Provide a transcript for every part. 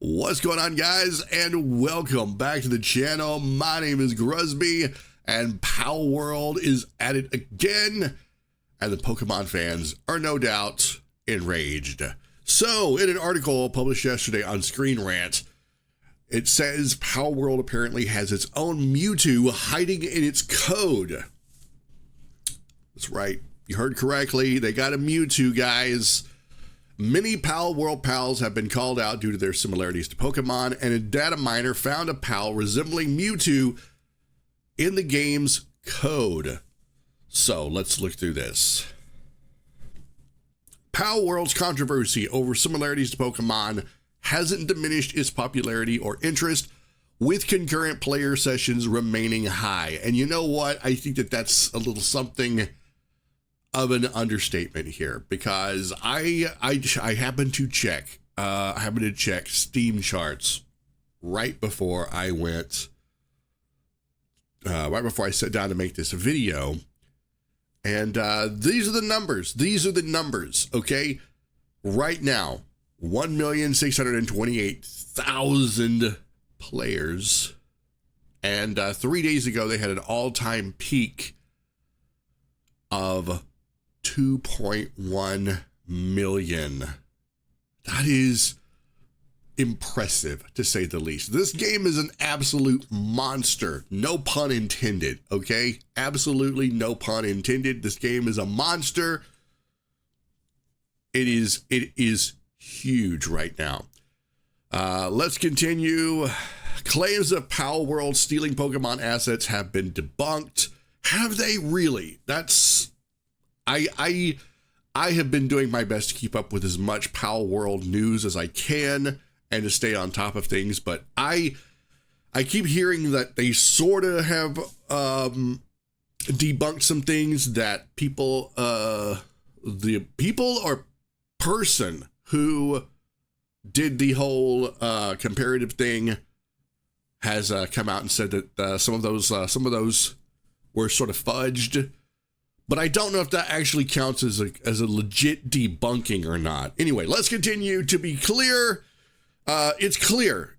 What's going on, guys, and welcome back to the channel. My name is Gruzbee, and Palworld is at it again, and the Pokemon fans are no doubt enraged. So, in an article published yesterday on Screen Rant, it says Palworld apparently has its own Mewtwo hiding in its code. That's right, you heard correctly, they got a Mewtwo, guys. Many Palworld pals have been called out due to their similarities to Pokemon, and a Dataminer found a pal resembling Mewtwo in the game's code. So let's look through this. Palworld's controversy over similarities to Pokemon hasn't diminished its popularity or interest, with concurrent player sessions remaining high. And you know what? I think that that's a little something of an understatement here, because I happened to check Steam charts right before I went right before I sat down to make this video, and these are the numbers. Okay, right now 1,628,000 players, and 3 days ago they had an all-time peak of 2.1 million. That is impressive, to say the least. This game is an absolute monster. No pun intended, okay? Absolutely no pun intended. This game is a monster. It is huge right now. Let's continue. Claims of Palworld stealing Pokemon assets have been debunked. Have they really? That's... I have been doing my best to keep up with as much Palworld news as I can and to stay on top of things, but I keep hearing that they sort of have debunked some things that people, the people or person who did the whole comparative thing has come out and said that some of those were sort of fudged. But I don't know if that actually counts as a legit debunking or not. Anyway, let's continue. To be clear, it is clear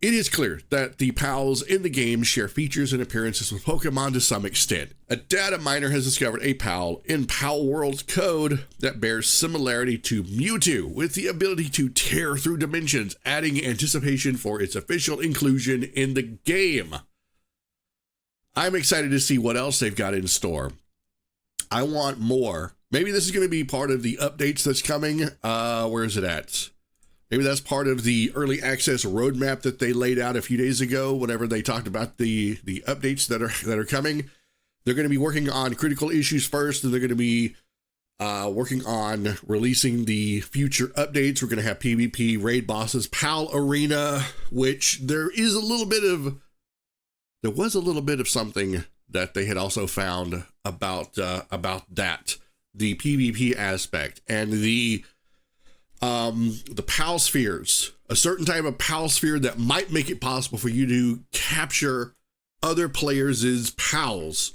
that the pals in the game share features and appearances with Pokemon to some extent. A Dataminer has discovered a pal in Palworld's code that bears similarity to Mewtwo, with the ability to tear through dimensions, adding anticipation for its official inclusion in the game. I'm excited to see what else they've got in store. I want more. Maybe this is going to be part of the updates that's coming. Where is it at? Maybe that's part of the early access roadmap that they laid out a few days ago, whenever they talked about the updates that are coming. They're going to be working on critical issues first, and they're going to be working on releasing the future updates. We're going to have PvP, raid bosses, Pal Arena, which there was a little bit of something that they had also found about that, the PvP aspect, and the Pal spheres, a certain type of Pal sphere that might make it possible for you to capture other players' pals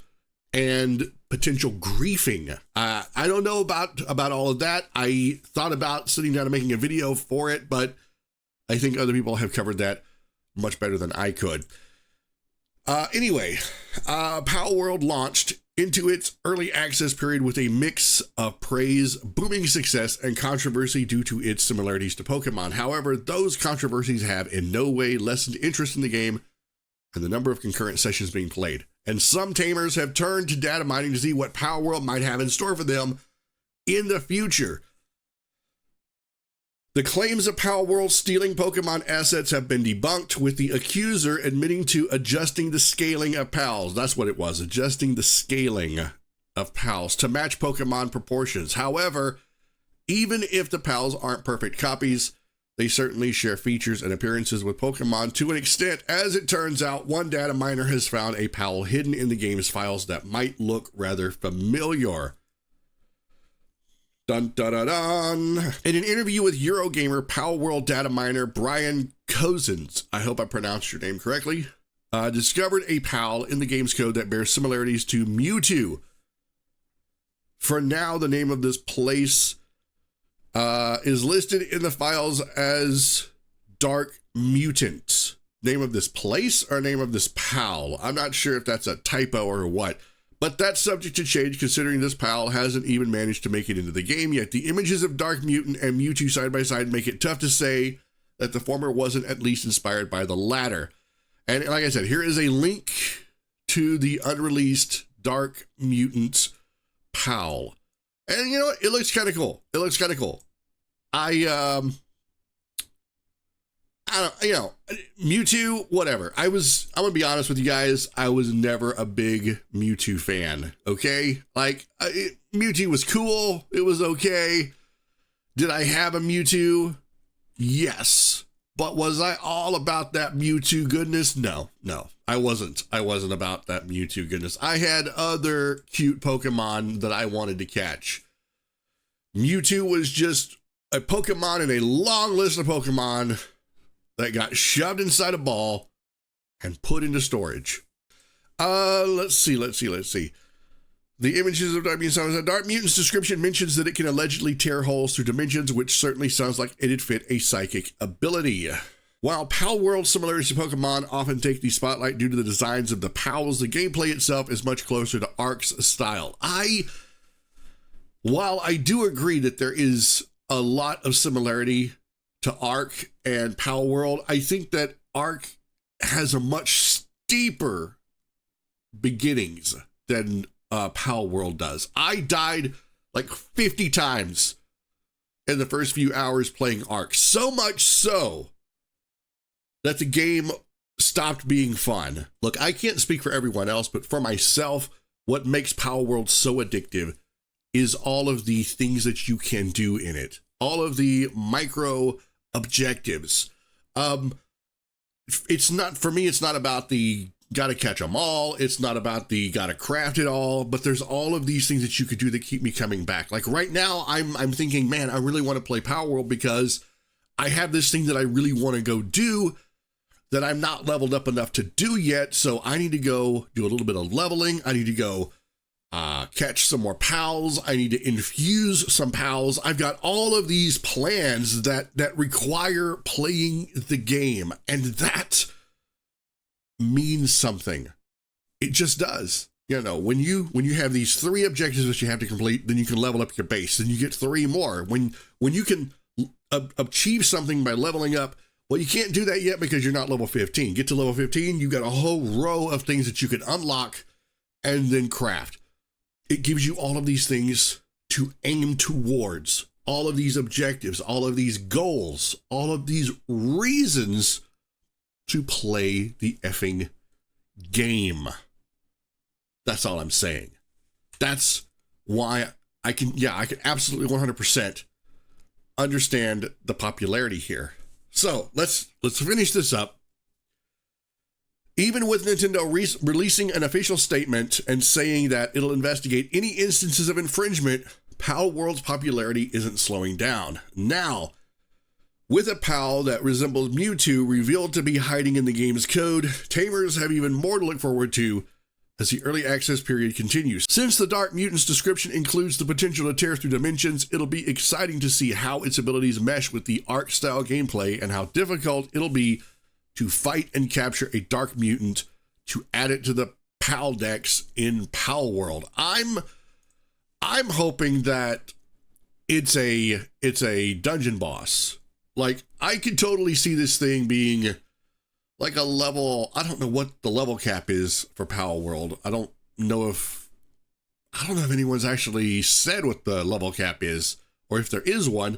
and potential griefing. I don't know about all of that. I thought about sitting down and making a video for it, but I think other people have covered that much better than I could. Anyway, Palworld launched into its early access period with a mix of praise, booming success, and controversy due to its similarities to Pokemon. However, those controversies have in no way lessened interest in the game and the number of concurrent sessions being played. And some tamers have turned to data mining to see what Palworld might have in store for them in the future. The claims of Palworld stealing Pokemon assets have been debunked, with the accuser admitting to adjusting the scaling of pals. That's what it was, adjusting the scaling of pals to match Pokemon proportions. However, even if the pals aren't perfect copies, they certainly share features and appearances with Pokemon to an extent. As it turns out, one Dataminer has found a pal hidden in the game's files that might look rather familiar. Dun, dun, dun, dun. In an interview with Eurogamer, Palworld Dataminer Brian Cozens, I hope I pronounced your name correctly, discovered a pal in the game's code that bears similarities to Mewtwo. For now, the name of this place is listed in the files as Dark Mutant. Name of this place or name of this PAL? I'm not sure if that's a typo or what, but that's subject to change considering this PAL hasn't even managed to make it into the game yet. The images of Dark Mutant and Mewtwo side by side make it tough to say that the former wasn't at least inspired by the latter. And like I said, here is a link to the unreleased Dark Mutant PAL. And you know what? It looks kind of cool. It looks kind of cool. I don't, you know, Mewtwo, whatever. I'm gonna be honest with you guys. I was never a big Mewtwo fan. Okay. Like Mewtwo was cool. It was okay. Did I have a Mewtwo? Yes. But was I all about that Mewtwo goodness? No, I wasn't. I wasn't about that Mewtwo goodness. I had other cute Pokemon that I wanted to catch. Mewtwo was just a Pokemon in a long list of Pokemon that got shoved inside a ball and put into storage. Let's see. The images of Dark Mutant. Dark Mutant's description mentions that it can allegedly tear holes through dimensions, which certainly sounds like it'd fit a psychic ability. While Palworld similarities to Pokemon often take the spotlight due to the designs of the Pals, the gameplay itself is much closer to Ark's style. While I do agree that there is a lot of similarity to Ark and Palworld, I think that Ark has a much steeper beginnings than Palworld does. I died like 50 times in the first few hours playing Ark. So much so that the game stopped being fun. Look, I can't speak for everyone else, but for myself, what makes Palworld so addictive is all of the things that you can do in it. All of the micro objectives. It's not, for me, it's not about the gotta catch them all. It's not about the gotta craft it all, but there's all of these things that you could do that keep me coming back. Like right now, I'm thinking, man, I really want to play Palworld because I have this thing that I really want to go do that I'm not leveled up enough to do yet. So I need to go do a little bit of leveling. I need to go catch some more pals. I need to infuse some pals. I've got all of these plans that require playing the game, and that means something. It just does. You know, when you have these 3 objectives that you have to complete, then you can level up your base, then you get 3 more. When you can achieve something by leveling up, well, you can't do that yet because you're not level 15. Get to level 15, you've got a whole row of things that you can unlock and then craft. It gives you all of these things to aim towards, all of these objectives, all of these goals, all of these reasons to play the effing game. That's all I'm saying. That's why I can absolutely 100% understand the popularity here. So let's finish this up. Even with Nintendo releasing an official statement and saying that it'll investigate any instances of infringement, Palworld's popularity isn't slowing down. Now, with a PAL that resembles Mewtwo revealed to be hiding in the game's code, tamers have even more to look forward to as the early access period continues. Since the Dark Mutant's description includes the potential to tear through dimensions, it'll be exciting to see how its abilities mesh with the Ark-style gameplay and how difficult it'll be to fight and capture a Dark Mutant to add it to the PAL decks in Palworld. I'm hoping that it's a dungeon boss. Like, I could totally see this thing being like a level, I don't know what the level cap is for Palworld. I don't know if anyone's actually said what the level cap is or if there is one,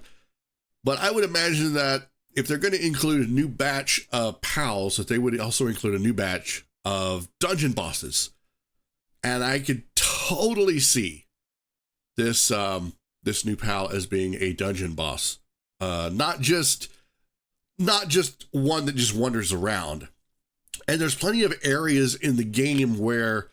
but I would imagine that if they're going to include a new batch of pals, that they would also include a new batch of dungeon bosses. And I could totally see this new pal as being a dungeon boss. Not just one that just wanders around. And there's plenty of areas in the game where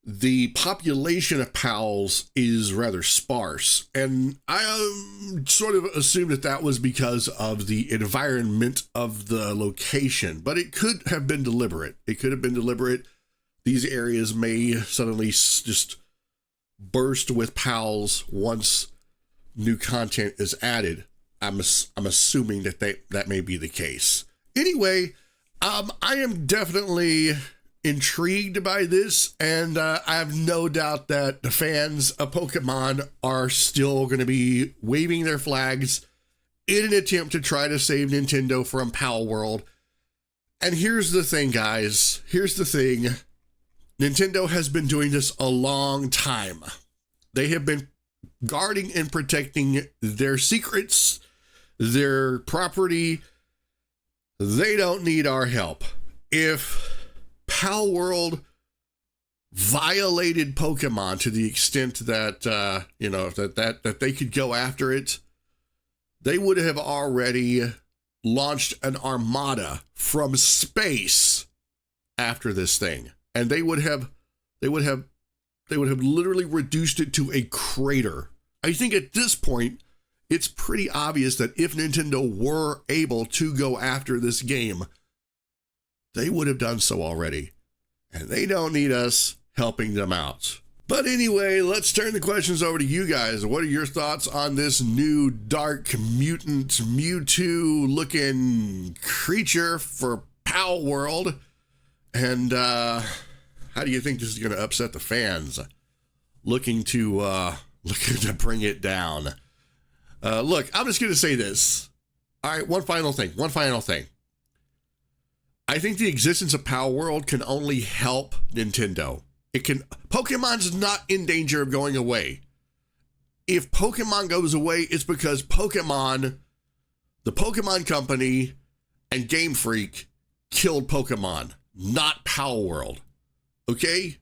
the population of pals is rather sparse. And I sort of assumed that was because of the environment of the location, but it could have been deliberate. It could have been deliberate. These areas may suddenly just burst with pals once new content is added. I'm assuming that that may be the case. Anyway, I am definitely intrigued by this, and I have no doubt that the fans of Pokemon are still going to be waving their flags in an attempt to try to save Nintendo from Palworld. And here's the thing, guys. Here's the thing. Nintendo has been doing this a long time. They have been guarding and protecting their secrets, their property. They don't need our help. If Palworld violated Pokemon to the extent that, that they could go after it, they would have already launched an armada from space after this thing. And they would have literally reduced it to a crater. I think at this point, it's pretty obvious that if Nintendo were able to go after this game, they would have done so already. And they don't need us helping them out. But anyway, let's turn the questions over to you guys. What are your thoughts on this new dark mutant Mewtwo looking creature for Palworld? And how do you think this is going to upset the fans looking to bring it down? Look, I'm just going to say this. All right, one final thing. I think the existence of Palworld can only help Nintendo. Pokemon's not in danger of going away. If Pokemon goes away, it's because Pokemon, the Pokemon Company, and Game Freak killed Pokemon, not Palworld. Okay?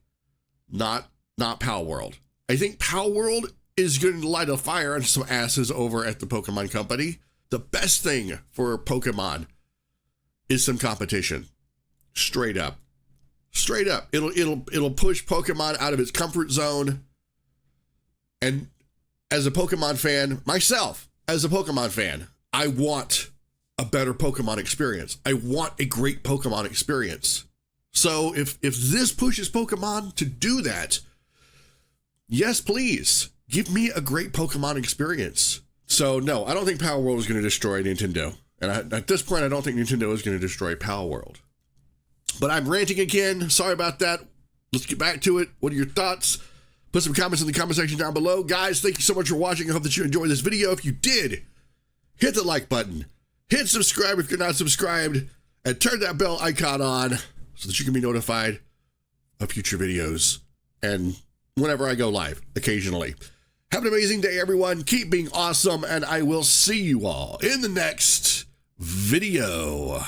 Not Palworld. I think Palworld is going to light a fire on some asses over at the Pokemon Company. The best thing for Pokemon is some competition. Straight up. It'll push Pokemon out of its comfort zone. And as a Pokemon fan, myself, as a Pokemon fan, I want a better Pokemon experience. I want a great Pokemon experience. So if this pushes Pokemon to do that, yes, please, give me a great Pokemon experience. So no, I don't think Palworld is going to destroy Nintendo. And at this point, I don't think Nintendo is going to destroy Palworld. But I'm ranting again. Sorry about that. Let's get back to it. What are your thoughts? Put some comments in the comment section down below. Guys, thank you so much for watching. I hope that you enjoyed this video. If you did, hit the like button. Hit subscribe if you're not subscribed. And turn that bell icon on so that you can be notified of future videos. And whenever I go live, occasionally. Have an amazing day, everyone. Keep being awesome. And I will see you all in the next video.